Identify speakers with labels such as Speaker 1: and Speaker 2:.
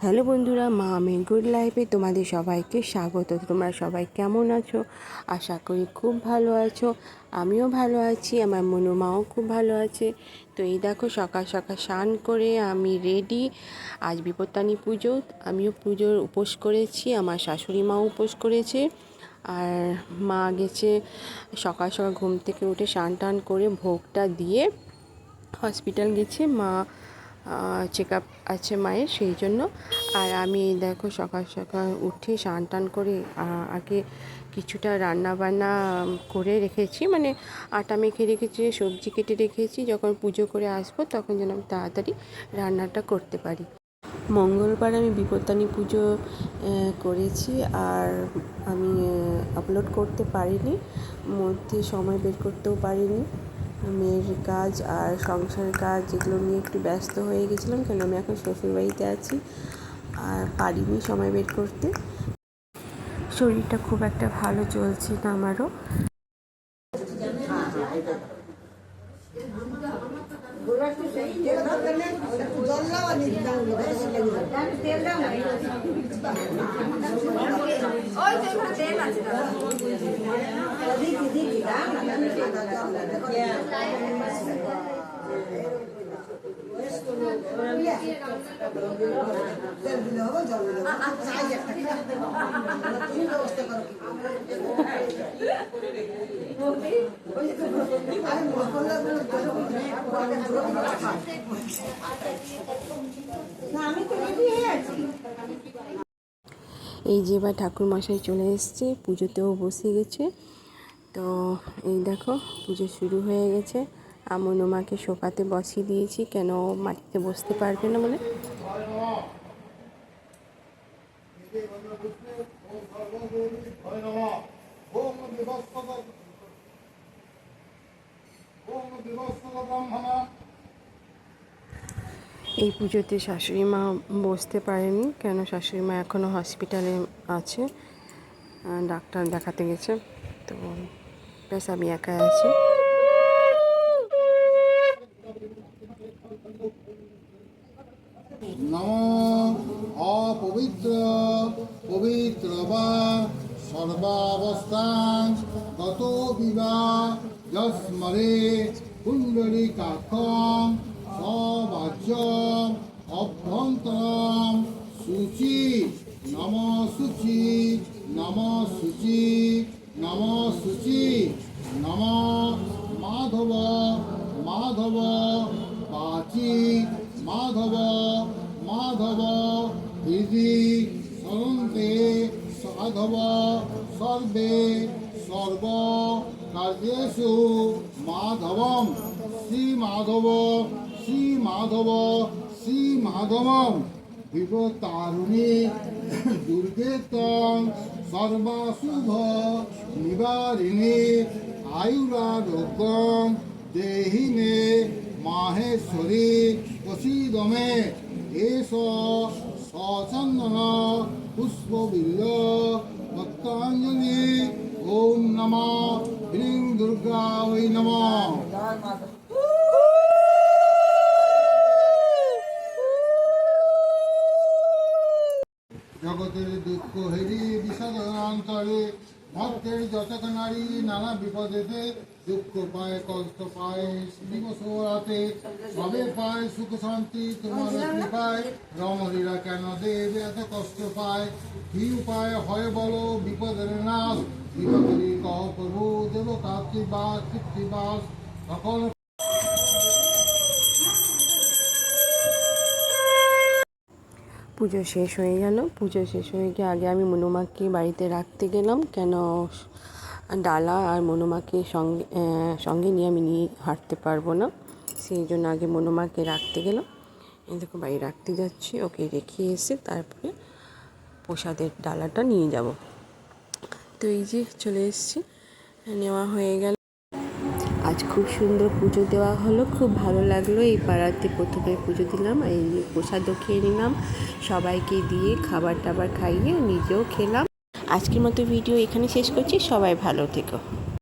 Speaker 1: Hello বন্ধুরা, মামি good লাইফে তোমাদের সবাইকে স্বাগত। তোমরা সবাই কেমন আছো? আশা করি খুব ভালো আছো। আমিও ভালো আছি, আমার মনু মাও খুব ভালো আছে। তো এই দেখো, সকাল সকাল স্নান করে আমি রেডি। আজ বিপত্তানি পুজো, আমিও পুজোর উপোস করেছি, আমার শাশুড়ি মাও উপোস করেছে। আর মা গেছে সকাল সকাল ঘুম থেকে উঠে স্নান টান করে ভোগটা দিয়ে হসপিটাল গেছে। মা চেক আপ আছে মায়ের, সেই জন্য। আর আমি দেখো সকাল সকাল উঠে স্নান টান করে আগে কিছুটা রান্না বান্না করে রেখেছি, মানে আটা মেখে রেখেছি, সবজি কেটে রেখেছি, যখন পুজো করে আসবো তখন যেন আমি তাড়াতাড়ি রান্নাটা করতে পারি। মঙ্গলবার আমি বিপত্তানি পুজো করেছি, আর আমি আপলোড করতে পারিনি, মধ্যে সময় বের করতেও পারিনি। মেয়ের কাজ আর সংসারের কাজ এগুলো নিয়ে একটু ব্যস্ত হয়ে গেছিলাম, কেন আমি এখন শ্বশুরবাড়িতে আছি, আর পারিনি সময় বের করতে। শরীরটা খুব একটা ভালো চলছে না আমারও। এই যে এবার ঠাকুরমশাই চলে এসছে, পুজোতেও বসে গেছে। তো এই দেখো পুজো শুরু হয়ে গেছে। আমন মাকে শোকাতে বসিয়ে দিয়েছি, কেন মাটিতে বসতে পারবে না বলে। এই পুজোতে শাশুড়ি মা বসতে পারেনি, কেন শাশুড়ি মা এখনও হসপিটালে আছে, ডাক্তার দেখাতে গেছে। তো ব্যাস আমি একা আছি।
Speaker 2: নম অপবিত্র পবিত্র বা সর্বাবস্থান গত বিবাহ যস্মরে কুণ্ডলিকাক্ষম সবাচ্যম অভ্যন্তরম শুচি নম শুচি নম শুচি নম শুচি নম মাধব মাধব বাচি মাধব মাধব হৃদি সরন্তে সাধব সর্বে সর্ব কার্যেষু মাধবম শ্রী মাধব শ্রী মাধব শ্রী মাধবম বিপত্তারিণী দুর্গে তং সর্বাশুভ নিবারিণী আয়ুরারোগ্যম দেহি মে মাহেশ্বরী প্রসীদমে এষ সচন্দন পুষ্পবিল্ল ভক্তাঞ্জলি ওম নমঃ হ্রিং দুর্গা ওই নমঃ। জগতের দুঃখ হেরি বিষাদ অন্তরে ভক্তের যতক নারী নানা বিপদেতে দুঃখ পায় কষ্ট পায় দিবস রাতে সবে পায় সুখ শান্তি তোমার কৃপায়। রমণীরা কেন দেব এত কষ্ট পায়, কি উপায় হয় বলো বিপদের নাশ। বিপদের কহ প্রভু দেব কার্তিবাস কৃত্তিবাস সকল।
Speaker 1: পুজো শেষ হয়ে গেল। পুজো শেষ হয়ে গিয়ে আগে আমি মনুমাকে বাড়িতে রাখতে গেলাম, কেন ডালা আর মনুমাকে সঙ্গে নিয়ে আমি হাঁটতে পারবো না, সেই জন্য আগে মনুমাকে রাখতে গেলাম। এই দেখো বাড়ি রাখতে যাচ্ছি, ওকে রেখে এসে তারপরে প্রসাদের ডালাটা নিয়ে যাব। তো এই যে চলে এসেছি, নেওয়া হয়ে গেল। আজ খুব সুন্দর পুজো দেওয়া হলো, খুব ভালো লাগলো। এই পাড়াতে প্রথমে পুজো দিলাম, এই প্রসাদও খেয়ে নিলাম, সবাইকে দিয়ে খাবার টাবার খাইয়ে নিজেও খেলাম। আজকের মতো ভিডিও এখানে শেষ করছি। সবাই ভালো থেকো।